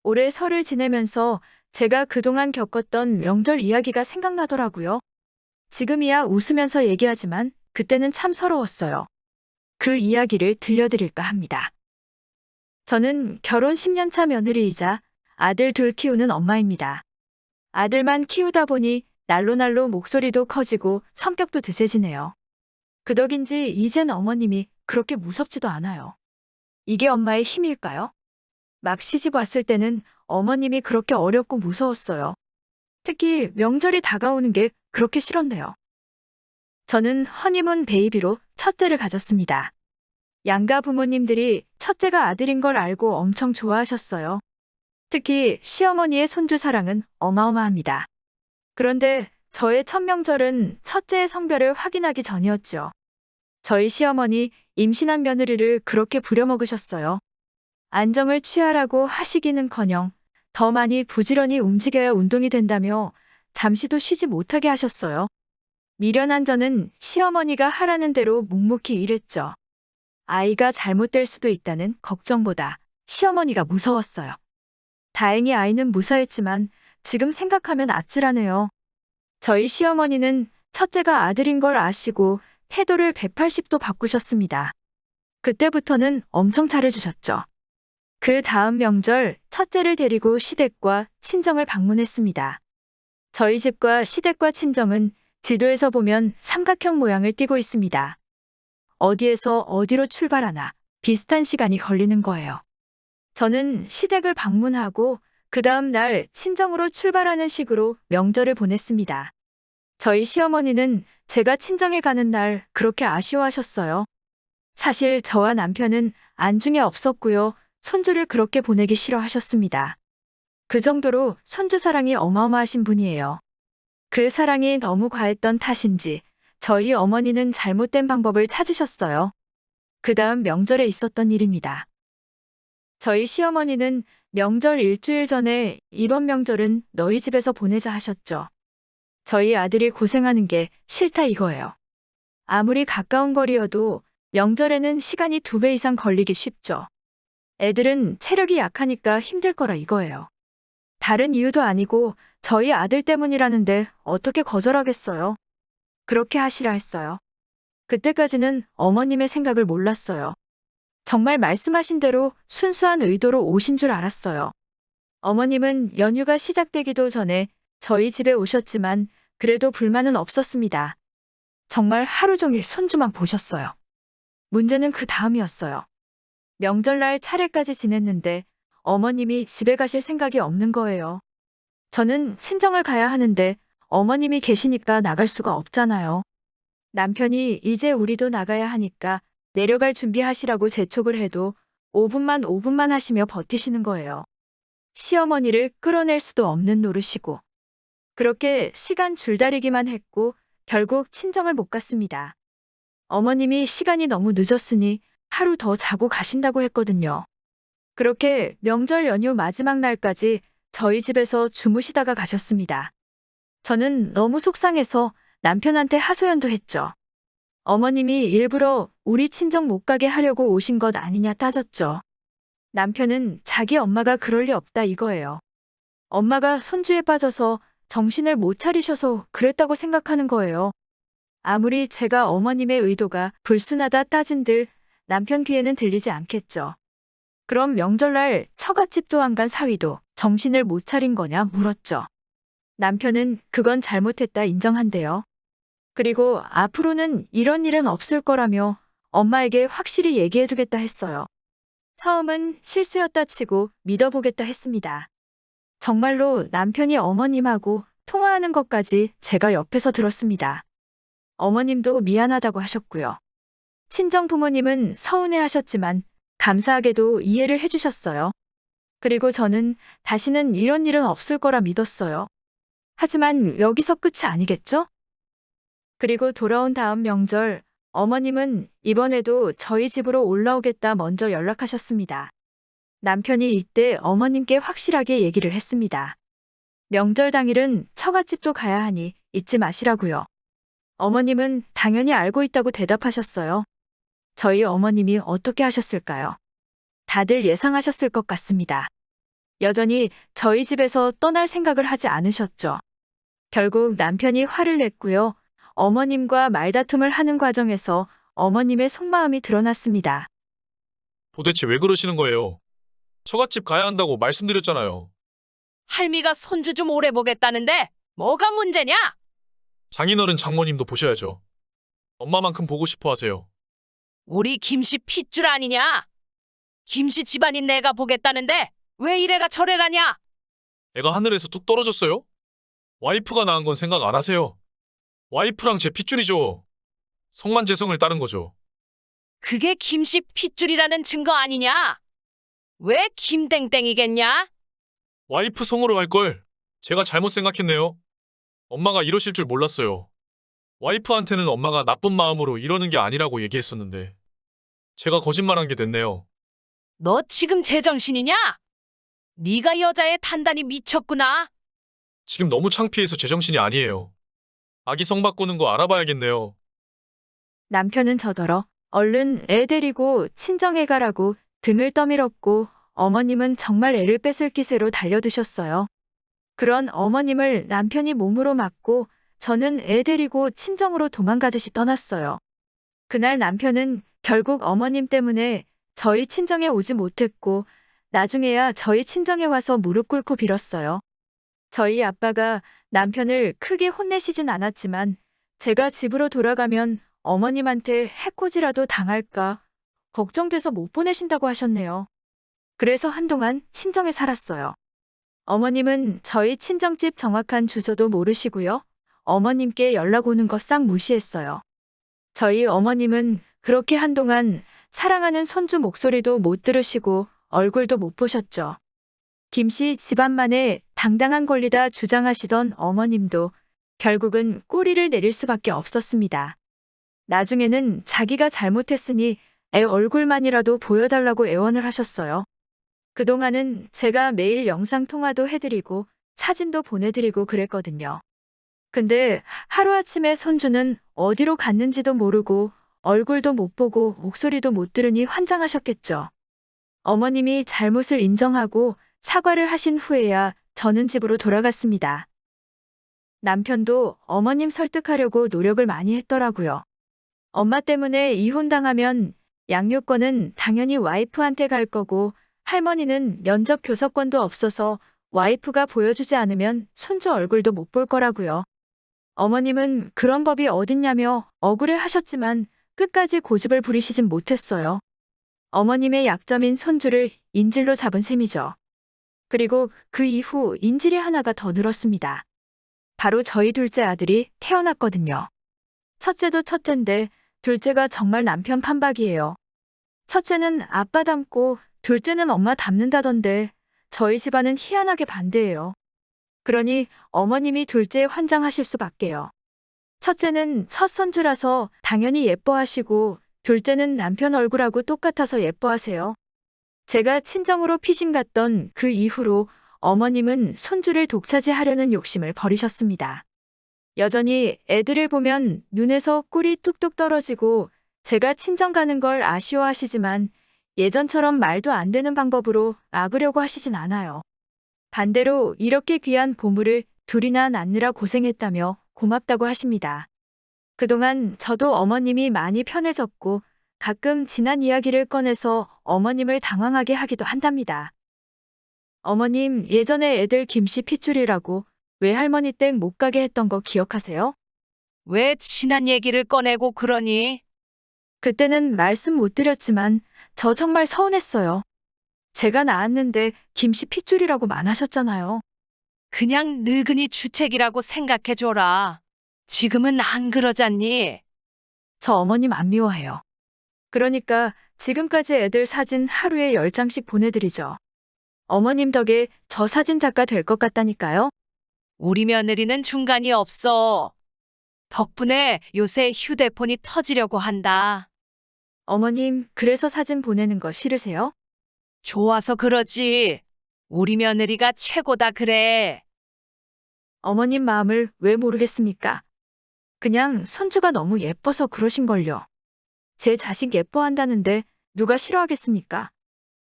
올해 설을 지내면서 제가 그동안 겪었던 명절 이야기가 생각나더라고요. 지금이야 웃으면서 얘기하지만 그때는 참 서러웠어요. 그 이야기를 들려드릴까 합니다. 저는 결혼 10년 차 며느리이자 아들 둘 키우는 엄마입니다. 아들만 키우다 보니 날로 목소리도 커지고 성격도 드세지네요. 그 덕인지 이젠 어머님이 그렇게 무섭지도 않아요. 이게 엄마의 힘일까요? 막 시집 왔을 때는 어머님이 그렇게 어렵고 무서웠어요. 특히 명절이 다가오는 게 그렇게 싫었네요. 저는 허니문 베이비로 첫째를 가졌습니다. 양가 부모님들이 첫째가 아들인 걸 알고 엄청 좋아하셨어요. 특히 시어머니의 손주 사랑은 어마어마합니다. 그런데 저의 첫 명절은 첫째의 성별을 확인하기 전이었죠. 저희 시어머니 임신한 며느리를 그렇게 부려먹으셨어요. 안정을 취하라고 하시기는커녕 더 많이 부지런히 움직여야 운동이 된다며 잠시도 쉬지 못하게 하셨어요. 미련한 저는 시어머니가 하라는 대로 묵묵히 일했죠. 아이가 잘못될 수도 있다는 걱정보다 시어머니가 무서웠어요. 다행히 아이는 무사했지만 지금 생각하면 아찔하네요. 저희 시어머니는 첫째가 아들인 걸 아시고 태도를 180도 바꾸셨습니다. 그때부터는 엄청 잘해주셨죠. 그 다음 명절 첫째를 데리고 시댁과 친정을 방문했습니다. 저희 집과 시댁과 친정은 지도에서 보면 삼각형 모양을 띠고 있습니다. 어디에서 어디로 출발하나 비슷한 시간이 걸리는 거예요. 저는 시댁을 방문하고 그 다음 날 친정으로 출발하는 식으로 명절을 보냈습니다. 저희 시어머니는 제가 친정에 가는 날 그렇게 아쉬워하셨어요. 사실 저와 남편은 안중에 없었고요. 손주를 그렇게 보내기 싫어하셨습니다. 그 정도로 손주 사랑이 어마어마하신 분이에요. 그 사랑이 너무 과했던 탓인지 저희 어머니는 잘못된 방법을 찾으셨어요. 그 다음 명절에 있었던 일입니다. 저희 시어머니는 명절 일주일 전에 이번 명절은 너희 집에서 보내자 하셨죠. 저희 아들이 고생하는 게 싫다 이거예요. 아무리 가까운 거리여도 명절에는 시간이 2배 이상 걸리기 쉽죠. 애들은 체력이 약하니까 힘들 거라 이거예요. 다른 이유도 아니고 저희 아들 때문이라는데 어떻게 거절하겠어요. 그렇게 하시라 했어요. 그때까지는 어머님의 생각을 몰랐어요. 정말 말씀하신 대로 순수한 의도로 오신 줄 알았어요. 어머님은 연휴가 시작되기도 전에 저희 집에 오셨지만 그래도 불만은 없었습니다. 정말 하루 종일 손주만 보셨어요. 문제는 그 다음이었어요. 명절날 차례까지 지냈는데 어머님이 집에 가실 생각이 없는 거예요. 저는 친정을 가야 하는데 어머님이 계시니까 나갈 수가 없잖아요. 남편이 이제 우리도 나가야 하니까 내려갈 준비하시라고 재촉을 해도 5분만 하시며 버티시는 거예요. 시어머니를 끌어낼 수도 없는 노릇이고. 그렇게 시간 줄다리기만 했고 결국 친정을 못 갔습니다. 어머님이 시간이 너무 늦었으니 하루 더 자고 가신다고 했거든요. 그렇게 명절 연휴 마지막 날까지 저희 집에서 주무시다가 가셨습니다. 저는 너무 속상해서 남편한테 하소연도 했죠. 어머님이 일부러 우리 친정 못 가게 하려고 오신 것 아니냐 따졌죠. 남편은 자기 엄마가 그럴 리 없다 이거예요. 엄마가 손주에 빠져서 정신을 못 차리셔서 그랬다고 생각하는 거예요. 아무리 제가 어머님의 의도가 불순하다 따진들 남편 귀에는 들리지 않겠죠. 그럼 명절날 처갓집도 안 간 사위도 정신을 못 차린 거냐 물었죠. 남편은 그건 잘못했다 인정한대요. 그리고 앞으로는 이런 일은 없을 거라며 엄마에게 확실히 얘기해두겠다 했어요. 처음은 실수였다 치고 믿어보겠다 했습니다. 정말로 남편이 어머님하고 통화하는 것까지 제가 옆에서 들었습니다. 어머님도 미안하다고 하셨고요. 친정 부모님은 서운해 하셨지만 감사하게도 이해를 해주셨어요. 그리고 저는 다시는 이런 일은 없을 거라 믿었어요. 하지만 여기서 끝이 아니겠죠? 그리고 돌아온 다음 명절, 어머님은 이번에도 저희 집으로 올라오겠다 먼저 연락하셨습니다. 남편이 이때 어머님께 확실하게 얘기를 했습니다. 명절 당일은 처갓집도 가야 하니 잊지 마시라고요. 어머님은 당연히 알고 있다고 대답하셨어요. 저희 어머님이 어떻게 하셨을까요? 다들 예상하셨을 것 같습니다. 여전히 저희 집에서 떠날 생각을 하지 않으셨죠. 결국 남편이 화를 냈고요. 어머님과 말다툼을 하는 과정에서 어머님의 속마음이 드러났습니다. 도대체 왜 그러시는 거예요? 처갓집 가야 한다고 말씀드렸잖아요. 할미가 손주 좀 오래 보겠다는데 뭐가 문제냐? 장인어른 장모님도 보셔야죠. 엄마만큼 보고 싶어 하세요. 우리 김씨 핏줄 아니냐? 김씨 집안인 내가 보겠다는데 왜 이래라 저래라냐? 애가 하늘에서 뚝 떨어졌어요? 와이프가 낳은 건 생각 안 하세요? 와이프랑 제 핏줄이죠. 성만재성을 따른 거죠. 그게 김씨 핏줄이라는 증거 아니냐? 왜 김땡땡이겠냐? 와이프 성으로 갈 걸 제가 잘못 생각했네요. 엄마가 이러실 줄 몰랐어요. 와이프한테는 엄마가 나쁜 마음으로 이러는 게 아니라고 얘기했었는데 제가 거짓말한 게 됐네요. 너 지금 제정신이냐? 네가 여자에 단단히 미쳤구나. 지금 너무 창피해서 제정신이 아니에요. 아기 성 바꾸는 거 알아봐야겠네요. 남편은 저더러 얼른 애 데리고 친정에 가라고 등을 떠밀었고 어머님은 정말 애를 뺏을 기세로 달려드셨어요. 그런 어머님을 남편이 몸으로 맞고 저는 애 데리고 친정으로 도망가듯이 떠났어요. 그날 남편은 결국 어머님 때문에 저희 친정에 오지 못했고 나중에야 저희 친정에 와서 무릎 꿇고 빌었어요. 저희 아빠가 남편을 크게 혼내시진 않았지만 제가 집으로 돌아가면 어머님한테 해코지라도 당할까 걱정돼서 못 보내신다고 하셨네요. 그래서 한동안 친정에 살았어요. 어머님은 저희 친정집 정확한 주소도 모르시고요. 어머님께 연락 오는 거 싹 무시했어요. 저희 어머님은 그렇게 한동안 사랑하는 손주 목소리도 못 들으시고 얼굴도 못 보셨죠. 김씨 집안만의 당당한 권리다 주장하시던 어머님도 결국은 꼬리를 내릴 수밖에 없었습니다. 나중에는 자기가 잘못했으니 애 얼굴만이라도 보여달라고 애원을 하셨어요. 그동안은 제가 매일 영상통화도 해드리고 사진도 보내드리고 그랬거든요. 근데 하루아침에 손주는 어디로 갔는지도 모르고 얼굴도 못 보고 목소리도 못 들으니 환장하셨겠죠. 어머님이 잘못을 인정하고 사과를 하신 후에야 저는 집으로 돌아갔습니다. 남편도 어머님 설득하려고 노력을 많이 했더라고요. 엄마 때문에 이혼당하면 양육권은 당연히 와이프한테 갈 거고 할머니는 면접 교섭권도 없어서 와이프가 보여주지 않으면 손주 얼굴도 못 볼 거라고요. 어머님은 그런 법이 어딨냐며 억울해 하셨지만 끝까지 고집을 부리시진 못했어요. 어머님의 약점인 손주를 인질로 잡은 셈이죠. 그리고 그 이후 인질이 하나가 더 늘었습니다. 바로 저희 둘째 아들이 태어났거든요. 첫째도 첫째인데 둘째가 정말 남편 판박이에요. 첫째는 아빠 닮고 둘째는 엄마 닮는다던데 저희 집안은 희한하게 반대예요. 그러니 어머님이 둘째에 환장하실 수밖에요. 첫째는 첫 손주라서 당연히 예뻐하시고 둘째는 남편 얼굴하고 똑같아서 예뻐하세요. 제가 친정으로 피신 갔던 그 이후로 어머님은 손주를 독차지하려는 욕심을 버리셨습니다. 여전히 애들을 보면 눈에서 꿀이 뚝뚝 떨어지고 제가 친정 가는 걸 아쉬워하시지만 예전처럼 말도 안 되는 방법으로 막으려고 하시진 않아요. 반대로 이렇게 귀한 보물을 둘이나 낳느라 고생했다며 고맙다고 하십니다. 그동안 저도 어머님이 많이 편해졌고 가끔 지난 이야기를 꺼내서 어머님을 당황하게 하기도 한답니다. 어머님 예전에 애들 김씨 핏줄이라고 외할머니 댁 못 가게 했던 거 기억하세요? 왜 지난 얘기를 꺼내고 그러니? 그때는 말씀 못 드렸지만 저 정말 서운했어요. 제가 낳았는데 김씨 핏줄이라고 말하셨잖아요. 그냥 늙은이 주책이라고 생각해줘라. 지금은 안 그러잖니? 저 어머님 안 미워해요. 그러니까 지금까지 애들 사진 하루에 10장씩 보내드리죠. 어머님 덕에 저 사진 작가 될 것 같다니까요. 우리 며느리는 중간이 없어. 덕분에 요새 휴대폰이 터지려고 한다. 어머님, 그래서 사진 보내는 거 싫으세요? 좋아서 그러지. 우리 며느리가 최고다 그래. 어머님 마음을 왜 모르겠습니까? 그냥 손주가 너무 예뻐서 그러신걸요. 제 자식 예뻐한다는데 누가 싫어하겠습니까?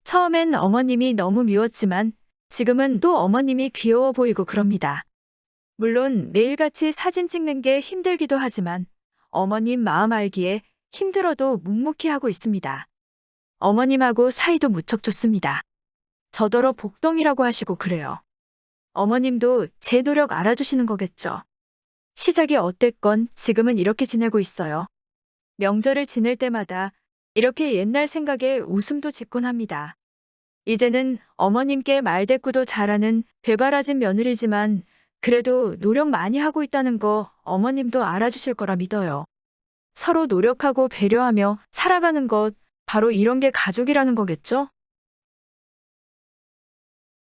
처음엔 어머님이 너무 미웠지만 지금은 또 어머님이 귀여워 보이고 그럽니다. 물론 매일같이 사진 찍는 게 힘들기도 하지만 어머님 마음 알기에 힘들어도 묵묵히 하고 있습니다. 어머님하고 사이도 무척 좋습니다. 저더러 복덩이라고 하시고 그래요. 어머님도 제 노력 알아주시는 거겠죠. 시작이 어땠건 지금은 이렇게 지내고 있어요. 명절을 지낼 때마다 이렇게 옛날 생각에 웃음도 짓곤 합니다. 이제는 어머님께 말대꾸도 잘하는 되바라진 며느리지만 그래도 노력 많이 하고 있다는 거 어머님도 알아주실 거라 믿어요. 서로 노력하고 배려하며 살아가는 것, 바로 이런 게 가족이라는 거겠죠?